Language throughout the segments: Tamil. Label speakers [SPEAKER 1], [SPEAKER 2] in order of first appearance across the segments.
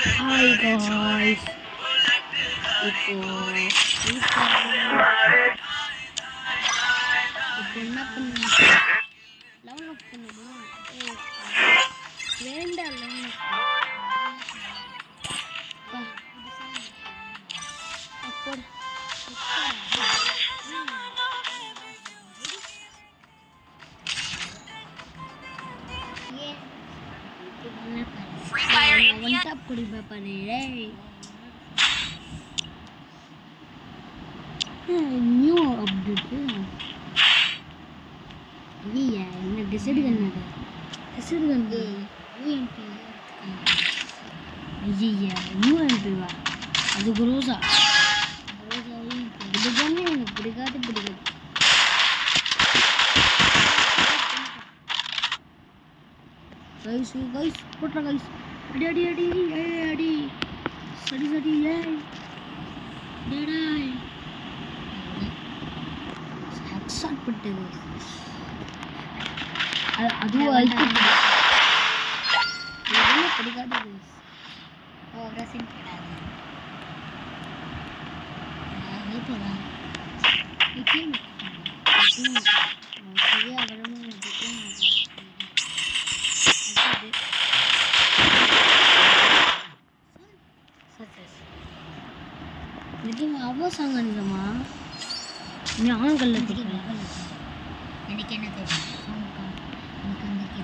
[SPEAKER 1] Hi guys, இப்போ என்ன பண்ண லெவல் ஆஃப் பண்ணுமா? வேண்டாம் லெவல் ஆஃப் அப்போ
[SPEAKER 2] Free Fire India.
[SPEAKER 1] Tap ko rin ba pa rin? New update yun. Iya, nag-decide ka na. Decide ka na. UMP. Iya, UMP ba? Ado Groza. Groza UMP. Bidigan na yun. Bidigado. Guys, putra guys. Adi. Sadi, yay. Dadai. Headshot putted. Adu altu. Idella pidigadu guys.
[SPEAKER 2] Oh, Brazil pidadu.
[SPEAKER 1] Ipora. Ikin. Seriya varanu ikin. लेकिन आवाज सांगन जमा मैं ऑन कर लेती हूं
[SPEAKER 2] मैंने कहना था फोन का इनका अंदर के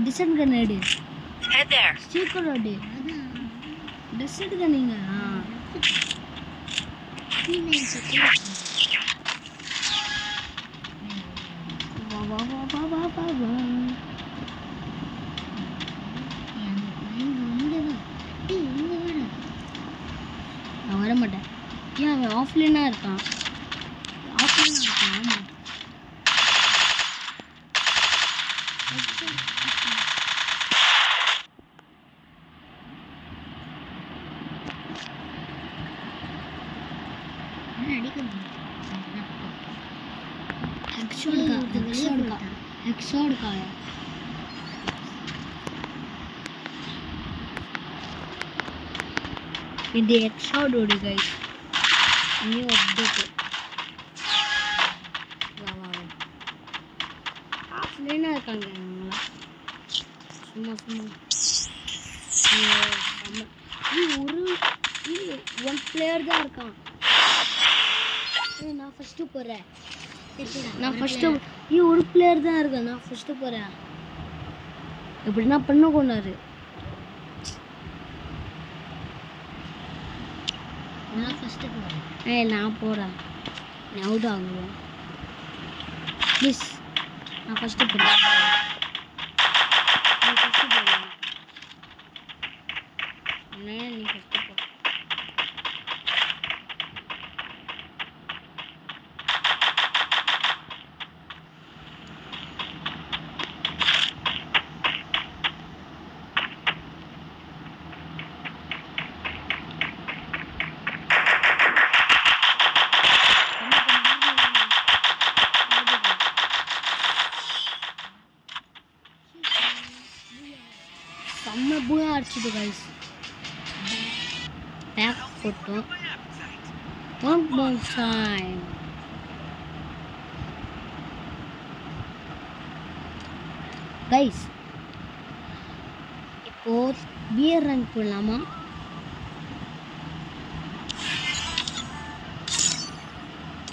[SPEAKER 1] डिसाइड करने दे
[SPEAKER 2] Hey there.
[SPEAKER 1] स्टिक करो दे डिसाइड करनेगा हां वाह நான் வர மாட்டேன் ஏன் அவன் ஆஃப்லைனாக இருக்கான் ஆமாம் ஹெக்ஸாட் காயா இது ஹெக்ஸாட் ஓடு கைஸ் நியூ அப்டேட் ஆஃப்லைனாக இருக்காங்க சும்மா ஒன் பிளேயர் தான் இருக்கான் நான் ஃபஸ்ட்டு போகிறேன் ஒரு பிளேயர் தான் இருக்கேன் நான் ஃபஸ்ட்டு போகிறேன் எப்படின்னா பண்ண கொண்டாரு நான் போகிறேன் நீ அவுட் ஆகுவேன் ப்ளீஸ் நான் ஃபஸ்ட்டு போகிறேன் நீ ஃபஸ்ட்டு போகிறேன் நீ ஃபஸ்ட்டு போ செம்ம பூயா அடிச்சுது கைஸ் பேக் போட்டோம் ஒன் மோர் டைம் கைஸ் இப்போ பியர் ரேங்க் போடலாமா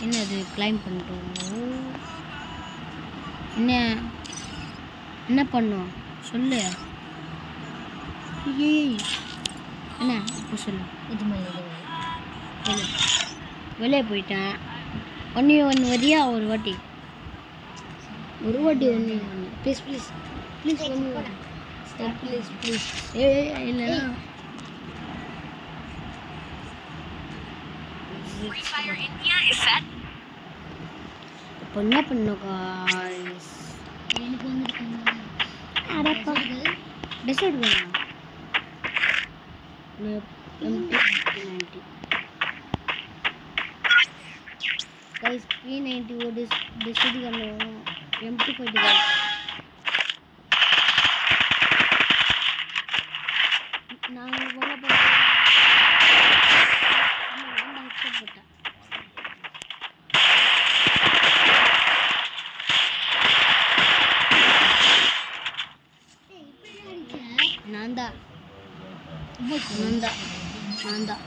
[SPEAKER 1] என்னது கிளைம் பண்ணிட்டோம் என்ன பண்ணோம் சொல்லு ஏய் என்ன இப்போ சொல்லு
[SPEAKER 2] இது மாதிரி
[SPEAKER 1] வெளியே போயிட்டேன் ஒன்று வரியா ஒரு வாட்டி ஒன்று ப்ளீஸ் ப்ளீஸ் இல்லைன்னா
[SPEAKER 2] Free Fire India is set.
[SPEAKER 1] இப்போ என்ன பண்ணோம் guys
[SPEAKER 2] எனக்கு வந்துருக்காங்க
[SPEAKER 1] அடப்பா டிசைட் பண்ணலாம் MP90 guys P90 वो डिसाइड कर लो MP40 guys நான் தான்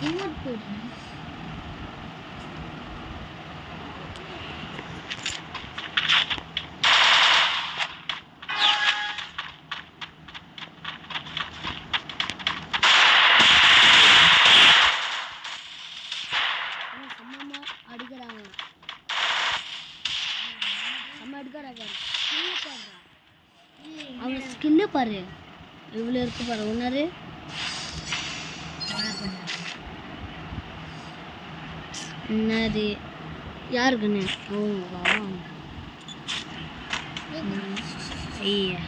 [SPEAKER 2] இன்வெர்ட் போடு.
[SPEAKER 1] செம்ம அடிக்கிறாங்க அவன் ஸ்கில்லு பாரு இவ்வளோ இருக்கு பாரு ஒன்னாரு என்னது யாருக்குன்னு ஐயா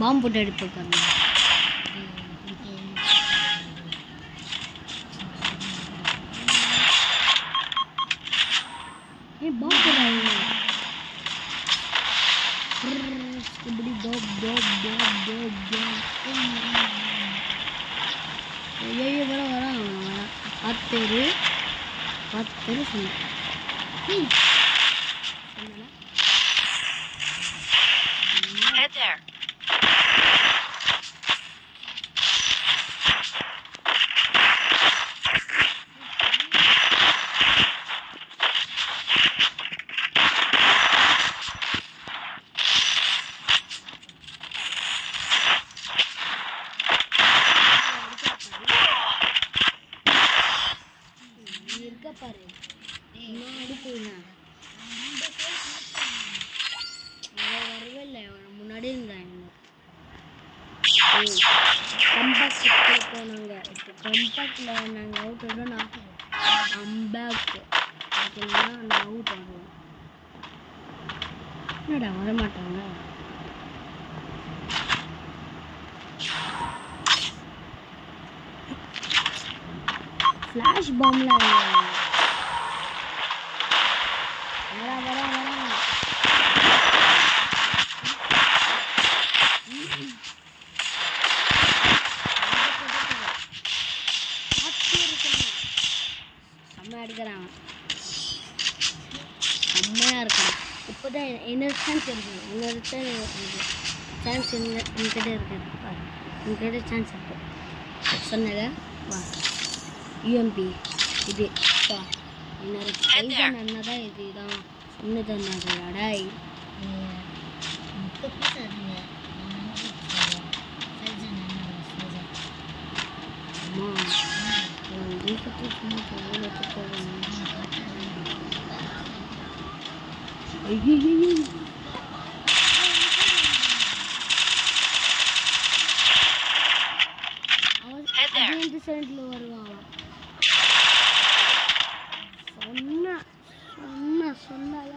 [SPEAKER 1] பாம்பு போட்டு அடிப்பாங்க பாம்பு போடுறாங்க இப்படி dope dope dope dope dope ஐயோ வரான் பத்தேரு சொன்னேன் பாரு வரவே இல்லை முன்னாடி இருந்தேன் கம்பேக்ட் போனாங்க இப்போ கம்பேக்டில் நாங்கள் அவுட் ஆடுறோம் நான் கம்பேக் ஓகேங்களா நான் அவுட் ஆடுவோம் என்னடா வரமாட்டாங்க ஃப்ளாஷ் பாம்பில் வரா செம்மையாக அடிக்கிறான் செம்மையாக இருக்கான் இப்போ தான் இன்னொரு சான்ஸ் இருக்குது இன்னொரு சான்ஸ் என்கிட்ட இருக்குது பாரு என்கிட்ட சான்ஸ் இருக்குது சொன்னத வா யூஎம்பி இது பா இன்னொரு சைஸாக நன்னதான் இதுதான் இன்னும் அடாய் செகண்ட்ல வருவான் சொன்னால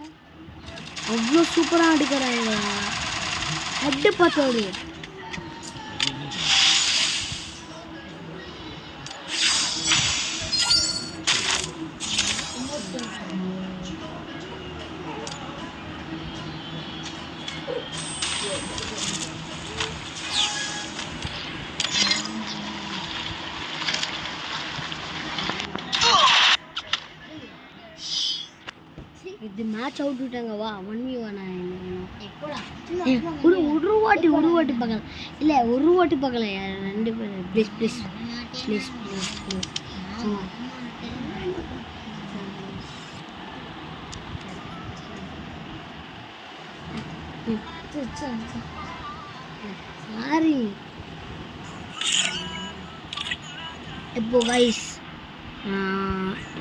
[SPEAKER 1] அவ்வளோ சூப்பராக அடிக்கிறாங்க ஹெட்டு பார்த்தோடு இது மேட்ச் அவுட் விட்டாங்க வா 1v1 ஒரு வாட்டி பார்க்கலாம் இல்லை ஒரு வாட்டி பார்க்கலாம் ரெண்டு பேர் ப்ளீஸ் சாரி இப்போ கைஸ்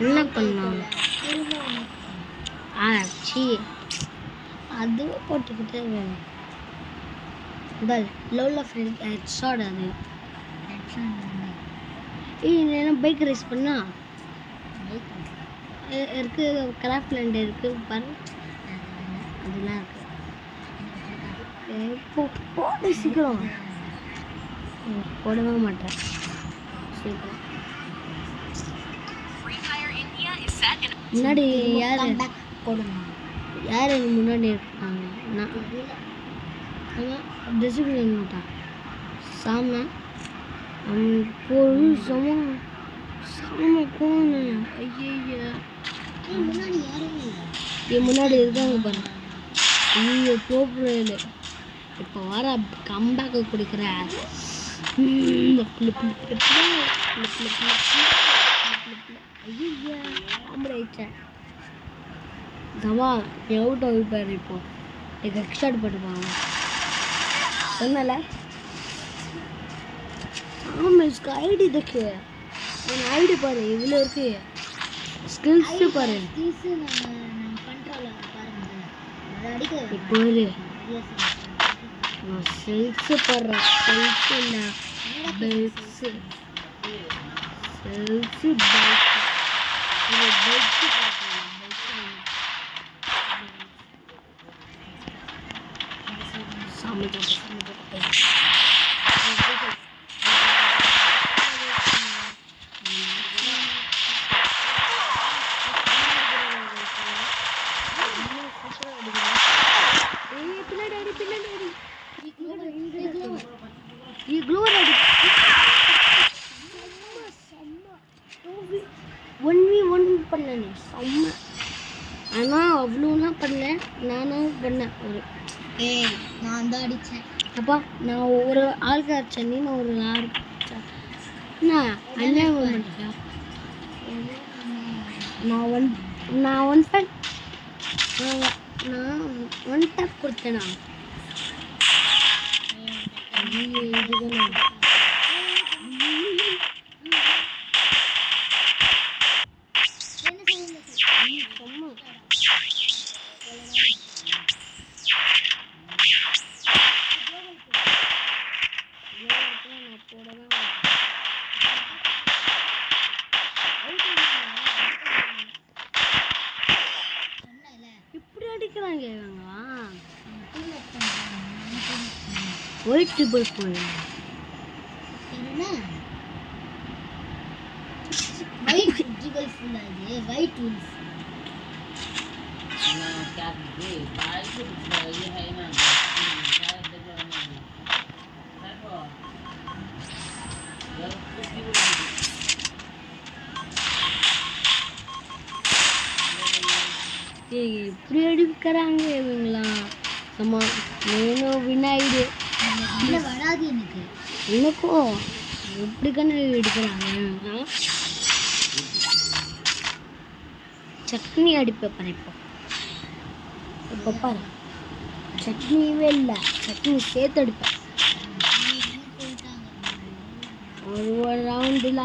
[SPEAKER 1] என்ன பண்ணலாம் ஆச்சு அதுவும் போட்டுக்கிட்டு பல் லோவில் ஃப்ரெண்ட் ஹெட்ஷாட் அது இல்லைன்னா பைக் ரேஸ் பண்ணா இருக்கு கிராஃப்ட் லேண்ட் இருக்கு பாரு அதெல்லாம் இருக்கு போட்டு சீக்கிரம் போடவே மாட்டேன் சீக்கிரம் முன்னாடி யார் யார் முன்னாடி இருக்காங்க நான் டிசிப்ளின் மாட்டான் சாம பொருள் சம கோணு ஐயா
[SPEAKER 2] முன்னாடி யாரும் இல்லை
[SPEAKER 1] என் முன்னாடி இருக்காங்க பாரு. ஐயோ போகல. இப்போ வர கம்பேக்கு கொடுக்குற ஐயா ஆம்பளைச்சேன் தவா எவ்வளோ வைப்பார். இப்போ எனக்கு எக்ஸ்ட்ராட் போட்டுப்பாங்க சொன்னல. ஆமாம் इसका ஐடி देखे என் ஐடி பாரு இவ்வளோ இருக்கு. ஸ்கில்ஸு பாரு இப்போ நான் செல்ஸு போடுறேன். செல்ஸு இல்லை பெல்ஸு. செல்ஸு பெல்ஸு பெல்ஸு சாமி பண்ணேன் செம்ம. ஆனால் அவ்வளோலாம் பண்ணல, நானும் பண்ணேன். ஒரு
[SPEAKER 2] நான் தான் அடித்தேன்.
[SPEAKER 1] அப்பா நான் ஒரு ஆளுக்கு அடிச்சேன், நீ நான் ஒரு ஆள் அடித்தேன். அண்ணன் பண்ணிட்டேன். நான் ஒன் டேப் கொடுத்தேனா? இதுதான் இப்படி அடிக்கிறாங்க இவங்களா. White triple four
[SPEAKER 2] white triple full அது ஒயிட் ரூல்ஸ்.
[SPEAKER 1] இப்படி அடிக்கிறாங்க இவங்களா. ஆமா வேணும் வினாயிடு
[SPEAKER 2] வராது எனக்கு.
[SPEAKER 1] எனக்கும் எப்படி கண்ணு எடுக்கிறாங்க. சட்னி அடிப்பேன் பாரு. இப்போ பாரு சட்னியே இல்லை, சட்னி சேர்த்து அடிப்பேன். ஒரு ரவுண்டில்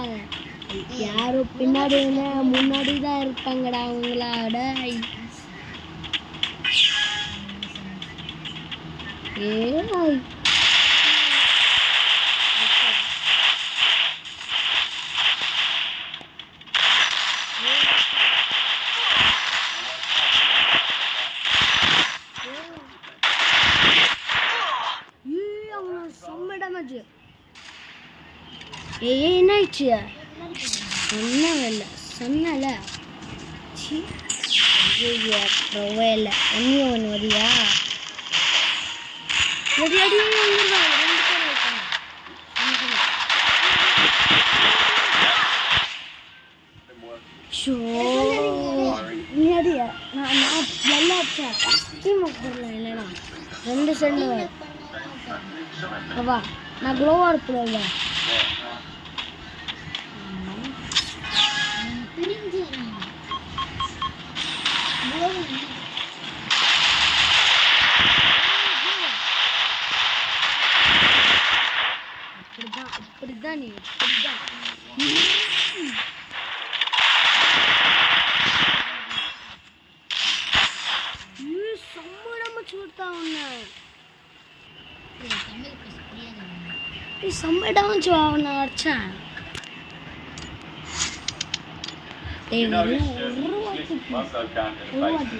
[SPEAKER 1] யாரும் பின்னாடி முன்னாடி தான் இருப்பாங்கடா அவங்களோட. செம்ம டேமேஜ். என்னாச்சு? சொன்னல இல்லை ஒன்று வரியா? இல்லைண்ணா 2 சென்ட் வா. நான் க்ளோவாக இருப்பேன். அப்படிதான் நீ அப்படிதான் செம்ம சுத்தா உன்னை செம்ம டேமேஜ் அவனை அடிச்சேன்.
[SPEAKER 3] You notice muscle content, right?